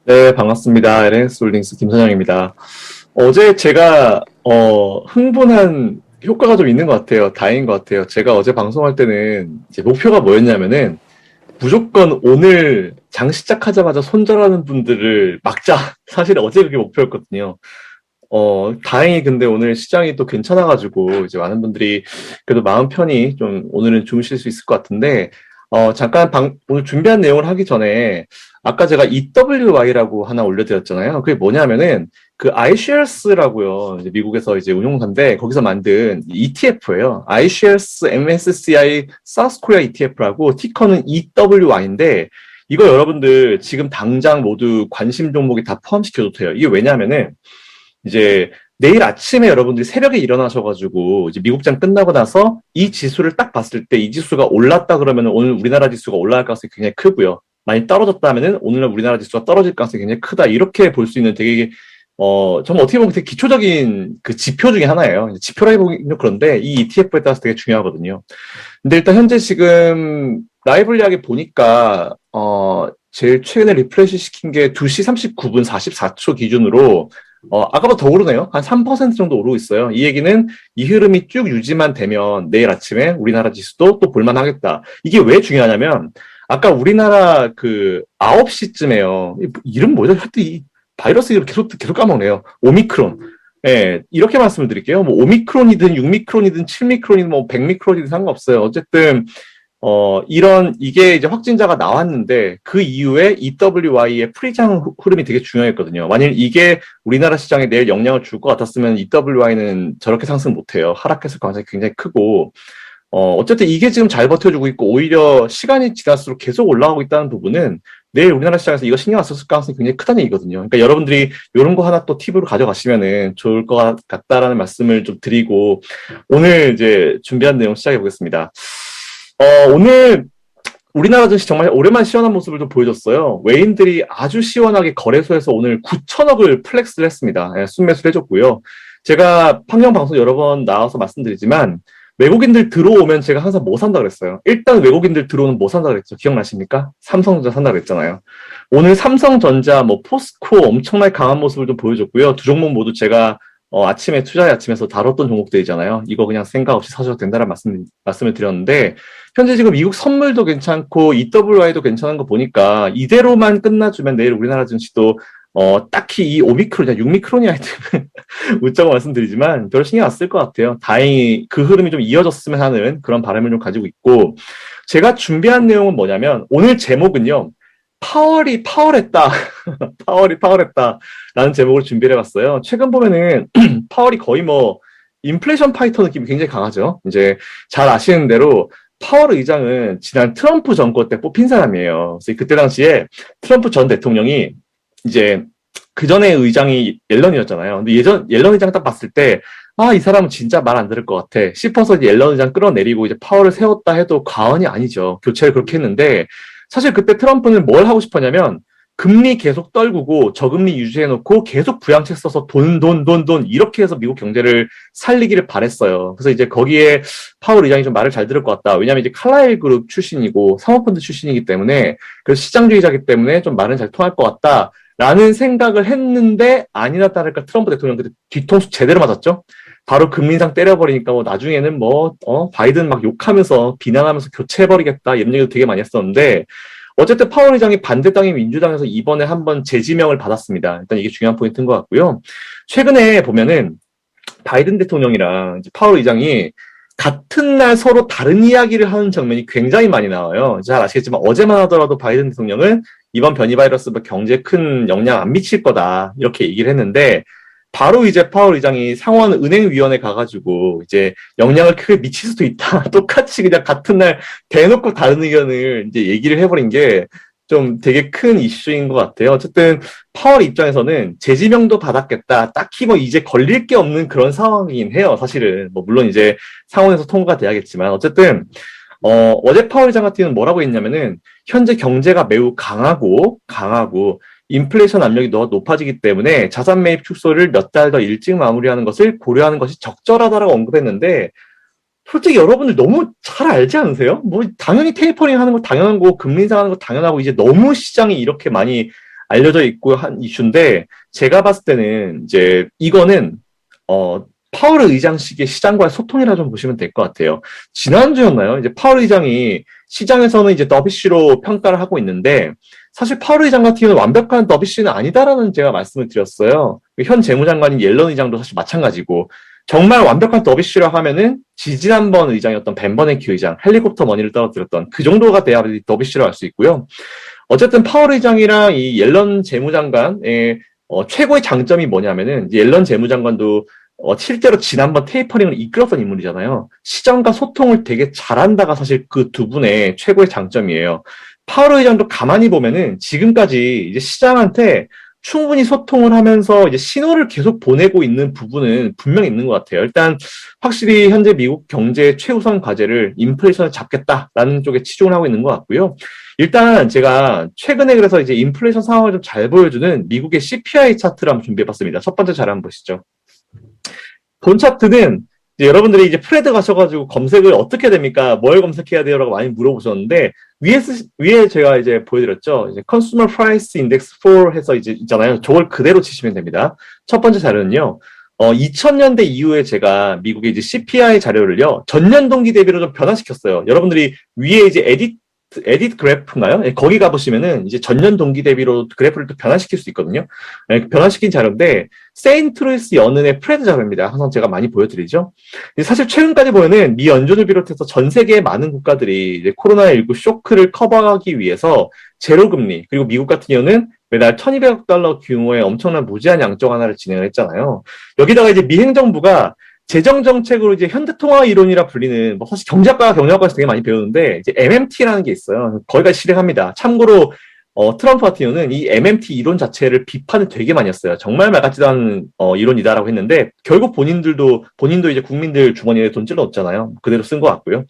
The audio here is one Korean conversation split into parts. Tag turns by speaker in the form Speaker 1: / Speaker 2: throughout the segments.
Speaker 1: 네, 반갑습니다. LNS 홀딩스 김선영입니다. 어제 제가 흥분한 효과가 좀 있는 것 같아요. 다행인 것 같아요. 제가 어제 방송할 때는 이제 목표가 뭐였냐면은 무조건 오늘 장 시작하자마자 손절하는 분들을 막자. 사실 어제 그게 목표였거든요. 다행히 근데 오늘 시장이 또 괜찮아가지고 이제 많은 분들이 그래도 마음 편히 좀 오늘은 주무실 수 있을 것 같은데, 잠깐 오늘 준비한 내용을 하기 전에 아까 제가 EWY라고 하나 올려드렸잖아요. 그게 뭐냐면은 그 iShares라고요. 이제 미국에서 이제 운용사인데 거기서 만든 ETF예요. iShares MSCI South Korea ETF라고 티커는 EWY인데 이거 여러분들 지금 당장 모두 관심 종목이 다 포함시켜도 돼요. 이게 왜냐면은 이제 내일 아침에 여러분들이 새벽에 일어나셔가지고 이제 미국장 끝나고 나서 이 지수를 딱 봤을 때 이 지수가 올랐다 그러면 오늘 우리나라 지수가 올라갈 가능성이 굉장히 크고요. 많이 떨어졌다면은 오늘 우리나라 지수가 떨어질 가능성이 굉장히 크다. 이렇게 볼 수 있는 되게 정말 어떻게 보면 되게 기초적인 그 지표 중에 하나예요. 지표라 해보기는 그런데 이 ETF에 따라서 되게 중요하거든요. 근데 일단 현재 지금 라이블리하게 보니까 제일 최근에 리프레시 시킨 게 2시 39분 44초 기준으로 아까보다 더 오르네요. 한 3% 정도 오르고 있어요. 이 얘기는 이 흐름이 쭉 유지만 되면 내일 아침에 우리나라 지수도 또 볼만하겠다. 이게 왜 중요하냐면 아까 우리나라 그 9시쯤에요. 이름 뭐죠? 하여튼 이 바이러스 이름 계속 까먹네요. 오미크론. 예, 이렇게 말씀을 드릴게요. 뭐 오미크론이든 6미크론이든 7미크론이든 뭐 100미크론이든 상관없어요. 어쨌든 이게 이제 확진자가 나왔는데, 그 이후에 EWY의 프리장 흐름이 되게 중요했거든요. 만일 이게 우리나라 시장에 내일 영향을 줄 것 같았으면 EWY는 저렇게 상승 못해요. 하락했을 가능성이 굉장히 크고, 어쨌든 이게 지금 잘 버텨주고 있고, 오히려 시간이 지날수록 계속 올라가고 있다는 부분은 내일 우리나라 시장에서 이거 신경 안 썼을 가능성이 굉장히 크다는 얘기거든요. 그러니까 여러분들이 이런 거 하나 또 팁으로 가져가시면은 좋을 것 같다라는 말씀을 좀 드리고, 오늘 이제 준비한 내용 시작해 보겠습니다. 오늘 우리나라 증시 정말 오랜만에 시원한 모습을 좀 보여줬어요. 외인들이 아주 시원하게 거래소에서 오늘 9천억을 플렉스를 했습니다. 예, 순매수를 해줬고요. 제가 환경 방송 여러 번 나와서 말씀드리지만 외국인들 들어오면 제가 항상 뭐 산다 그랬어요. 일단 외국인들 들어오면 뭐 산다 그랬죠. 기억나십니까? 삼성전자 산다 그랬잖아요. 오늘 삼성전자, 뭐 포스코 엄청나게 강한 모습을 좀 보여줬고요. 두 종목 모두 제가 아침에 투자의 아침에서 다뤘던 종목들이잖아요. 이거 그냥 생각 없이 사셔도 된다는 말씀을 드렸는데 현재 지금 미국 선물도 괜찮고 EWI도 괜찮은 거 보니까 이대로만 끝나주면 내일 우리나라 증시도 딱히 이 오미크론, 6미크론이 아이템은 웃자고 말씀드리지만 별 신경 안 쓸 것 같아요. 다행히 그 흐름이 좀 이어졌으면 하는 그런 바람을 좀 가지고 있고 제가 준비한 내용은 뭐냐면 오늘 제목은요. 파월이 파월했다. 파월이 파월했다. 라는 제목으로 준비를 해봤어요. 최근 보면은 파월이 거의 뭐 인플레이션 파이터 느낌이 굉장히 강하죠. 이제 잘 아시는 대로 파월 의장은 지난 트럼프 정권 때 뽑힌 사람이에요. 그래서 그때 당시에 트럼프 전 대통령이 이제 그 전에 의장이 옐런이었잖아요. 근데 옐런 의장 딱 봤을 때, 이 사람은 진짜 말 안 들을 것 같아. 싶어서 이제 옐런 의장 끌어내리고 이제 파월을 세웠다 해도 과언이 아니죠. 교체를 그렇게 했는데, 사실 그때 트럼프는 뭘 하고 싶었냐면, 금리 계속 떨구고 저금리 유지해놓고 계속 부양책 써서 돈 이렇게 해서 미국 경제를 살리기를 바랬어요. 그래서 이제 거기에 파월 의장이 좀 말을 잘 들을 것 같다. 왜냐하면 이제 칼라일 그룹 출신이고 사모펀드 출신이기 때문에 그래서 시장주의자이기 때문에 좀 말은 잘 통할 것 같다. 라는 생각을 했는데 아니나 다를까 트럼프 대통령 그때 뒤통수 제대로 맞았죠. 바로 금리 인상 때려버리니까 뭐 나중에는 바이든 막 욕하면서 비난하면서 교체해버리겠다 이런 얘기도 되게 많이 했었는데 어쨌든 파월 의장이 반대당인 민주당에서 이번에 한번 재지명을 받았습니다. 일단 이게 중요한 포인트인 것 같고요. 최근에 보면은 바이든 대통령이랑 이제 파월 의장이 같은 날 서로 다른 이야기를 하는 장면이 굉장히 많이 나와요. 잘 아시겠지만 어제만 하더라도 바이든 대통령은 이번 변이 바이러스 경제에 큰 영향 안 미칠 거다 이렇게 얘기를 했는데 바로 이제 파월 의장이 상원 은행위원회 가가지고 이제 영향을 크게 미칠 수도 있다. 똑같이 그냥 같은 날 대놓고 다른 의견을 이제 얘기를 해버린 게 좀 되게 큰 이슈인 것 같아요. 어쨌든 파월 입장에서는 재지명도 받았겠다. 딱히 뭐 이제 걸릴 게 없는 그런 상황이긴 해요. 사실은 뭐 물론 이제 상원에서 통과가 돼야겠지만 어쨌든 어제 파월 의장 같은 경우는 뭐라고 했냐면은 현재 경제가 매우 강하고 인플레이션 압력이 더 높아지기 때문에 자산 매입 축소를 몇 달 더 일찍 마무리하는 것을 고려하는 것이 적절하다라고 언급했는데 솔직히 여러분들 너무 잘 알지 않으세요? 뭐 당연히 테이퍼링 하는 거 당연한 거 금리 인상하는 거 당연하고 이제 너무 시장이 이렇게 많이 알려져 있고 한 이슈인데, 제가 봤을 때는 이제 이거는 파월 의장식의 시장과의 소통이라 좀 보시면 될 것 같아요. 지난주였나요? 이제 파월 의장이 시장에서는 이제 더비쉬로 평가를 하고 있는데, 사실 파월 의장 같은 경우는 완벽한 더비쉬는 아니다라는 제가 말씀을 드렸어요. 현 재무장관인 옐런 의장도 사실 마찬가지고, 정말 완벽한 더비쉬라 하면은 지지난번 의장이었던 벤 버냉키 의장, 헬리콥터 머니를 떨어뜨렸던 그 정도가 돼야 더비쉬로 할 수 있고요. 어쨌든 파월 의장이랑 이 옐런 재무장관의 최고의 장점이 뭐냐면은, 옐런 재무장관도 실제로 지난번 테이퍼링을 이끌었던 인물이잖아요. 시장과 소통을 되게 잘한다가 사실 그 두 분의 최고의 장점이에요. 파월 의장도 가만히 보면은 지금까지 이제 시장한테 충분히 소통을 하면서 이제 신호를 계속 보내고 있는 부분은 분명히 있는 것 같아요. 일단 확실히 현재 미국 경제의 최우선 과제를 인플레이션을 잡겠다라는 쪽에 치중을 하고 있는 것 같고요. 일단 제가 최근에 그래서 이제 인플레이션 상황을 좀 잘 보여주는 미국의 CPI 차트를 한번 준비해봤습니다. 첫 번째 자료 한번 보시죠. 본 차트는 이제 여러분들이 이제 프레드 가셔가지고 검색을 어떻게 됩니까? 뭘 검색해야 돼요라고 많이 물어보셨는데 위에 제가 이제 보여드렸죠. 이제 Consumer Price Index 4 해서 이제 있잖아요. 저걸 그대로 치시면 됩니다. 첫 번째 자료는요. 2000년대 이후에 제가 미국의 이제 CPI 자료를요, 전년 동기 대비로 좀 변화시켰어요. 여러분들이 위에 이제 에딧 그래프인가요? 네, 거기 가보시면은 이제 전년 동기 대비로 그래프를 또 변화시킬 수 있거든요. 네, 변화시킨 자료인데, 세인트루이스 연은의 프레드 자료입니다. 항상 제가 많이 보여드리죠. 사실 최근까지 보면은 미 연준을 비롯해서 전 세계의 많은 국가들이 이제 코로나19 쇼크를 커버하기 위해서 제로금리, 그리고 미국 같은 경우는 매달 1200억 달러 규모의 엄청난 무제한 양적 완화를 진행을 했잖아요. 여기다가 이제 미 행정부가 재정 정책으로 이제 현대통화 이론이라 불리는, 뭐 사실 경제학과에서 되게 많이 배우는데 이제 MMT라는 게 있어요. 거기까지 실행합니다. 참고로 트럼프 같은 경우는 이 MMT 이론 자체를 비판을 되게 많이 했어요. 정말 말 같지도 않은 이론이다라고 했는데, 결국 본인도 이제 국민들 주머니에 돈 찔러 넣었잖아요. 그대로 쓴 것 같고요.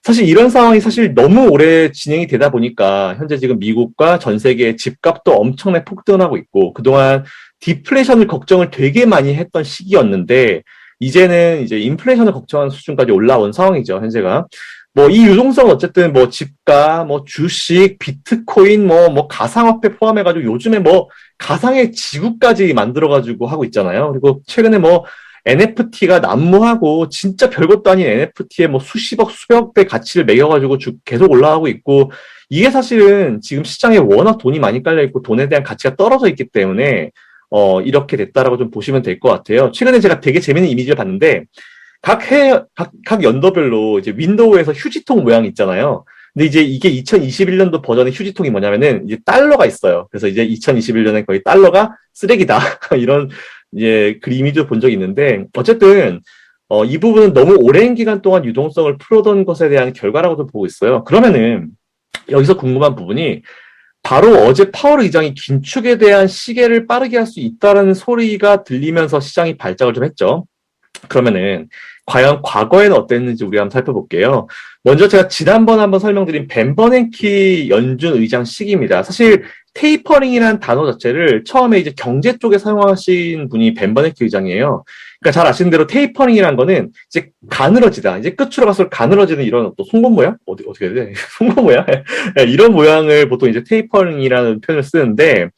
Speaker 1: 사실 이런 상황이 사실 너무 오래 진행이 되다 보니까 현재 지금 미국과 전 세계의 집값도 엄청나게 폭등을 하고 있고, 그동안 디플레이션을 걱정을 되게 많이 했던 시기였는데, 이제는 이제 인플레이션을 걱정하는 수준까지 올라온 상황이죠, 현재가. 뭐 이 유동성 어쨌든 뭐 집가, 뭐 주식, 비트코인, 뭐 가상화폐 포함해가지고 요즘에 뭐 가상의 지구까지 만들어가지고 하고 있잖아요. 그리고 최근에 뭐 NFT가 난무하고 진짜 별것도 아닌 NFT에 뭐 수십억, 수백억 배 가치를 매겨가지고 계속 올라가고 있고, 이게 사실은 지금 시장에 워낙 돈이 많이 깔려 있고 돈에 대한 가치가 떨어져 있기 때문에 이렇게 됐다라고 좀 보시면 될 것 같아요. 최근에 제가 되게 재밌는 이미지를 봤는데, 각 연도별로 이제 윈도우에서 휴지통 모양이 있잖아요. 근데 이제 이게 2021년도 버전의 휴지통이 뭐냐면은 이제 달러가 있어요. 그래서 이제 2021년에 거의 달러가 쓰레기다. 이런 이제 그 이미지를 본 적이 있는데, 어쨌든 이 부분은 너무 오랜 기간 동안 유동성을 풀어둔 것에 대한 결과라고도 보고 있어요. 그러면은 여기서 궁금한 부분이, 바로 어제 파월 의장이 긴축에 대한 시계를 빠르게 할 수 있다라는 소리가 들리면서 시장이 발작을 좀 했죠. 그러면은 과연 과거에는 어땠는지 우리가 한번 살펴볼게요. 먼저 제가 지난번 한번 설명드린 벤 버냉키 연준 의장 시기입니다. 사실 테이퍼링이라는 단어 자체를 처음에 이제 경제 쪽에 사용하신 분이 벤 버냉키 의장이에요. 그러니까 잘 아시는 대로 테이퍼링이라는 거는 이제 가늘어지다, 이제 끝으로 갈수록 가늘어지는 이런 또 송곳 모양? 어떻게 해야 돼? 송곳 모양? 이런 모양을 보통 이제 테이퍼링이라는 표현을 쓰는데,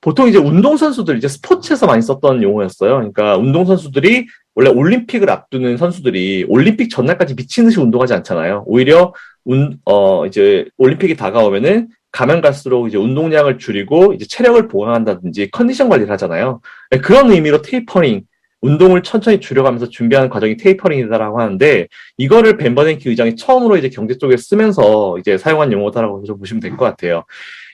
Speaker 1: 보통 이제 운동선수들, 이제 스포츠에서 많이 썼던 용어였어요. 그러니까 운동선수들이 원래 올림픽을 앞두는 선수들이 올림픽 전날까지 미친 듯이 운동하지 않잖아요. 오히려 이제 올림픽이 다가오면은 가면 갈수록 이제 운동량을 줄이고 이제 체력을 보강한다든지 컨디션 관리를 하잖아요. 그런 의미로 테이퍼링, 운동을 천천히 줄여가면서 준비하는 과정이 테이퍼링이다라고 하는데, 이거를 벤 버냉키 의장이 처음으로 이제 경제 쪽에 쓰면서 이제 사용한 용어다라고 좀 보시면 될 것 같아요.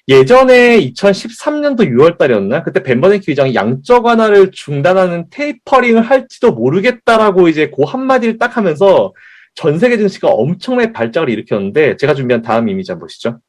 Speaker 1: 예전에 2013년도 6월 달이었나? 그때 벤 버냉키 의장이 양적 완화를 중단하는 테이퍼링을 할지도 모르겠다라고 이제 그 한마디를 딱 하면서 전 세계 증시가 엄청나게 발작을 일으켰는데, 제가 준비한 다음 이미지 한번 보시죠.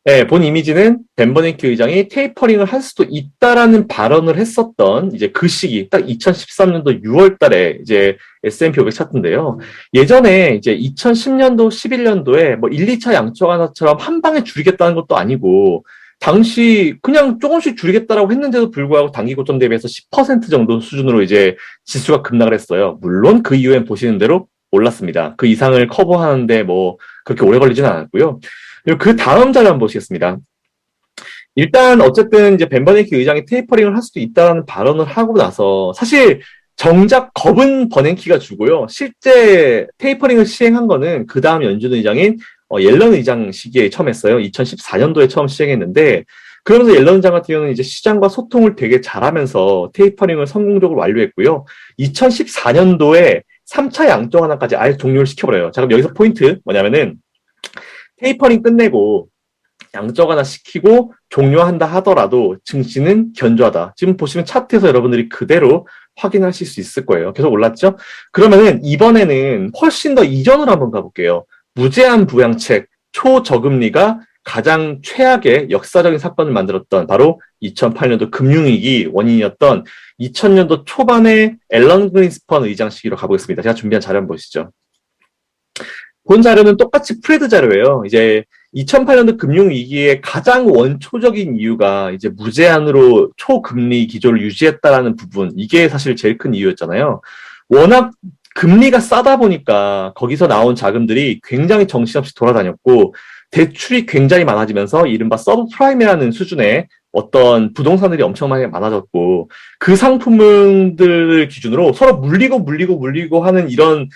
Speaker 1: 네, 본 이미지는 벤 버냉키 의장이 테이퍼링을 할 수도 있다라는 발언을 했었던 이제 그 시기, 딱 2013년도 6월 달에 이제 S&P 500 차트인데요. 예전에 이제 2010년도, 11년도에 뭐 1, 2차 양적 완화처럼 한 방에 줄이겠다는 것도 아니고, 당시 그냥 조금씩 줄이겠다라고 했는데도 불구하고 단기 고점 대비해서 10% 정도 수준으로 이제 지수가 급락을 했어요. 물론 그 이후엔 보시는 대로 올랐습니다. 그 이상을 커버하는데 뭐 그렇게 오래 걸리지는 않았고요. 그리고 그 다음 자료 한번 보시겠습니다. 일단 어쨌든 이제 벤 버냉키 의장이 테이퍼링을 할 수도 있다는 발언을 하고 나서 사실 정작 겁은 버냉키가 주고요. 실제 테이퍼링을 시행한 거는 그 다음 연준 의장인 옐런 의장 시기에 처음 했어요. 2014년도에 처음 시행했는데 그러면서 옐런 의장 같은 경우는 이제 시장과 소통을 되게 잘하면서 테이퍼링을 성공적으로 완료했고요. 2014년도에 3차 양적 완화까지 아예 종료를 시켜버려요. 자, 그럼 여기서 포인트 뭐냐면은 테이퍼링 끝내고 양적 완화 시키고 종료한다 하더라도 증시는 견조하다. 지금 보시면 차트에서 여러분들이 그대로 확인하실 수 있을 거예요. 계속 올랐죠? 그러면은 이번에는 훨씬 더 이전으로 한번 가볼게요. 무제한 부양책, 초저금리가 가장 최악의 역사적인 사건을 만들었던 바로 2008년도 금융위기 원인이었던 2000년도 초반에 앨런 그린스펀 의장 시기로 가보겠습니다. 제가 준비한 자료 한번 보시죠. 본 자료는 똑같이 프레드 자료예요. 이제 2008년도 금융위기의 가장 원초적인 이유가 이제 무제한으로 초금리 기조를 유지했다라는 부분, 이게 사실 제일 큰 이유였잖아요. 워낙 금리가 싸다 보니까 거기서 나온 자금들이 굉장히 정신없이 돌아다녔고, 대출이 굉장히 많아지면서 이른바 서브프라임이라는 수준의 어떤 부동산들이 엄청나게 많아졌고, 그 상품들을 기준으로 서로 물리고 하는 이런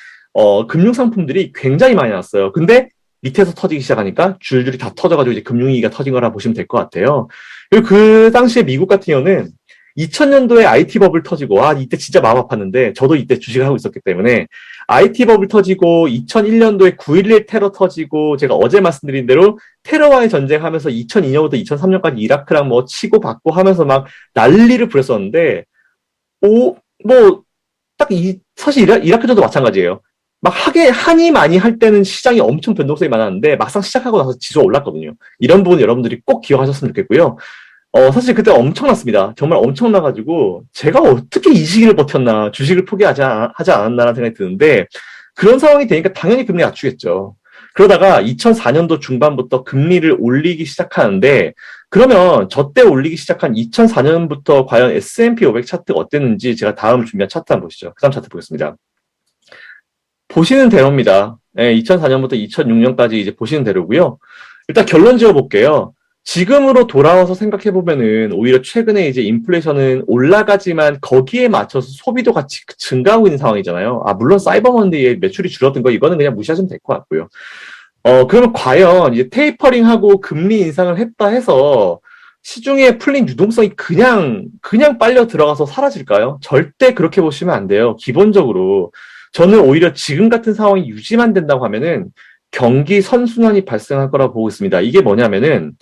Speaker 1: 금융 상품들이 굉장히 많이 났어요. 근데 밑에서 터지기 시작하니까 줄줄이 다 터져가지고 이제 금융위기가 터진 거라 보시면 될 것 같아요. 그리고 그 당시에 미국 같은 경우는 2000년도에 IT 버블 터지고, 이때 진짜 마음 아팠는데, 저도 이때 주식을 하고 있었기 때문에, IT 버블 터지고, 2001년도에 9.11 테러 터지고, 제가 어제 말씀드린 대로 테러와의 전쟁하면서 2002년부터 2003년까지 이라크랑 뭐 치고 받고 하면서 막 난리를 부렸었는데, 사실 이라크전도 마찬가지예요. 막 하니 많이 할 때는 시장이 엄청 변동성이 많았는데 막상 시작하고 나서 지수가 올랐거든요. 이런 부분 여러분들이 꼭 기억하셨으면 좋겠고요. 사실 그때 엄청났습니다. 정말 엄청나가지고 제가 어떻게 이 시기를 버텼나, 주식을 하지 않았나라는 생각이 드는데 그런 상황이 되니까 당연히 금리 낮추겠죠. 그러다가 2004년도 중반부터 금리를 올리기 시작하는데 그러면 저 때 올리기 시작한 2004년부터 과연 S&P 500 차트가 어땠는지 제가 다음 준비한 차트 한번 보시죠. 그 다음 차트 보겠습니다. 보시는 대로입니다. 네, 2004년부터 2006년까지 이제 보시는 대로고요. 일단 결론 지어볼게요. 지금으로 돌아와서 생각해보면은 오히려 최근에 이제 인플레이션은 올라가지만 거기에 맞춰서 소비도 같이 증가하고 있는 상황이잖아요. 물론 사이버먼데이에 매출이 줄어든 거 이거는 그냥 무시하시면 될 것 같고요. 그러면 과연 이제 테이퍼링하고 금리 인상을 했다 해서 시중에 풀린 유동성이 그냥 빨려 들어가서 사라질까요? 절대 그렇게 보시면 안 돼요. 기본적으로 저는 오히려 지금 같은 상황이 유지만 된다고 하면은 경기 선순환이 발생할 거라고 보고 있습니다. 이게 뭐냐면은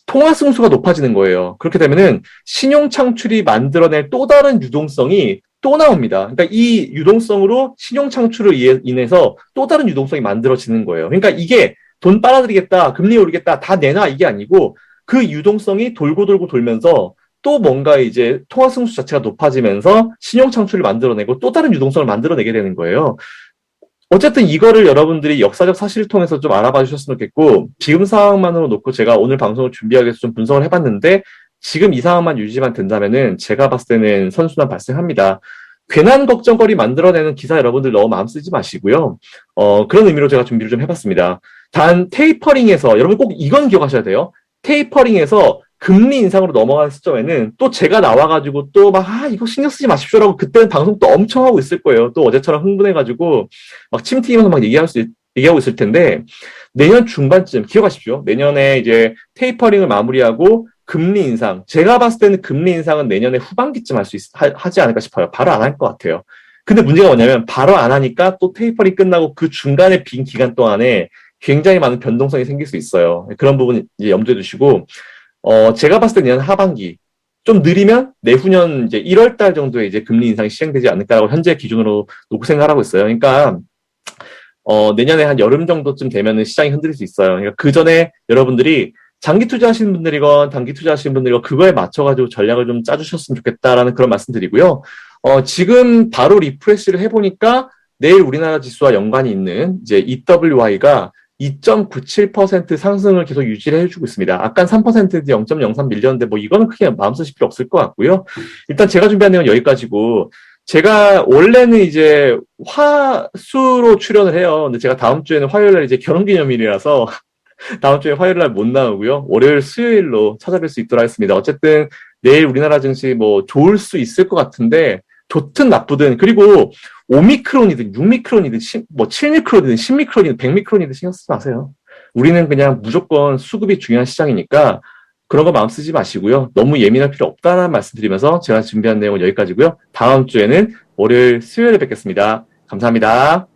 Speaker 1: 통화 승수가 높아지는 거예요. 그렇게 되면은 신용 창출이 만들어낼 또 다른 유동성이 또 나옵니다. 그러니까 이 유동성으로 신용 창출을 인해서 또 다른 유동성이 만들어지는 거예요. 그러니까 이게 돈 빨아들이겠다, 금리 오르겠다, 다 내놔 이게 아니고 그 유동성이 돌고 돌면서 또 뭔가 이제 통화 승수 자체가 높아지면서 신용 창출을 만들어내고 또 다른 유동성을 만들어내게 되는 거예요. 어쨌든 이거를 여러분들이 역사적 사실을 통해서 좀 알아봐 주셨으면 좋겠고, 지금 상황만으로 놓고 제가 오늘 방송을 준비하기 위해서 좀 분석을 해봤는데, 지금 이 상황만 유지만 된다면은 제가 봤을 때는 선순환 발생합니다. 괜한 걱정거리 만들어내는 기사 여러분들 너무 마음 쓰지 마시고요. 그런 의미로 제가 준비를 좀 해봤습니다. 단 테이퍼링에서 여러분 꼭 이건 기억하셔야 돼요. 테이퍼링에서 금리 인상으로 넘어간 시점에는 또 제가 나와가지고 또 막, 이거 신경 쓰지 마십시오라고 그때는 방송 또 엄청 하고 있을 거예요. 또 어제처럼 흥분해가지고 막 침 튀기면서 막 얘기하고 있을 텐데 내년 중반쯤 기억하십시오. 내년에 이제 테이퍼링을 마무리하고 금리 인상. 제가 봤을 때는 금리 인상은 내년에 후반기쯤 하지 않을까 싶어요. 바로 안 할 것 같아요. 근데 문제가 뭐냐면 바로 안 하니까 또 테이퍼링 끝나고 그 중간에 빈 기간 동안에 굉장히 많은 변동성이 생길 수 있어요. 그런 부분 이제 염두에 두시고 제가 봤을 때 내년 하반기 좀 느리면 내후년 이제 1월 달 정도에 이제 금리 인상이 시행되지 않을까라고 현재 기준으로 놓고 생각하고 있어요. 그러니까 내년에 한 여름 정도쯤 되면은 시장이 흔들릴 수 있어요. 그러니까 그 전에 여러분들이 장기 투자하시는 분들이건 단기 투자하시는 분들이건 그거에 맞춰가지고 전략을 좀 짜주셨으면 좋겠다라는 그런 말씀 드리고요. 지금 바로 리프레시를 해보니까 내일 우리나라 지수와 연관이 있는 이제 EWY가 2.97% 상승을 계속 유지를 해주고 있습니다. 아까 3% 0.03 밀렸는데 뭐 이거는 크게 마음 쓰실 필요 없을 것 같고요. 일단 제가 준비한 내용은 여기까지고 제가 원래는 이제 화수로 출연을 해요. 근데 제가 다음 주에는 화요일 날 이제 결혼기념일이라서 다음 주에 화요일 날 못 나오고요. 월요일, 수요일로 찾아뵐 수 있도록 하겠습니다. 어쨌든 내일 우리나라 증시 뭐 좋을 수 있을 것 같은데 좋든 나쁘든 그리고 오미크론이든 6미크론이든 뭐 7미크론이든 10미크론이든 100미크론이든 신경 쓰지 마세요. 우리는 그냥 무조건 수급이 중요한 시장이니까 그런 거 마음 쓰지 마시고요. 너무 예민할 필요 없다는 말씀 드리면서 제가 준비한 내용은 여기까지고요. 다음 주에는 월요일, 수요일에 뵙겠습니다. 감사합니다.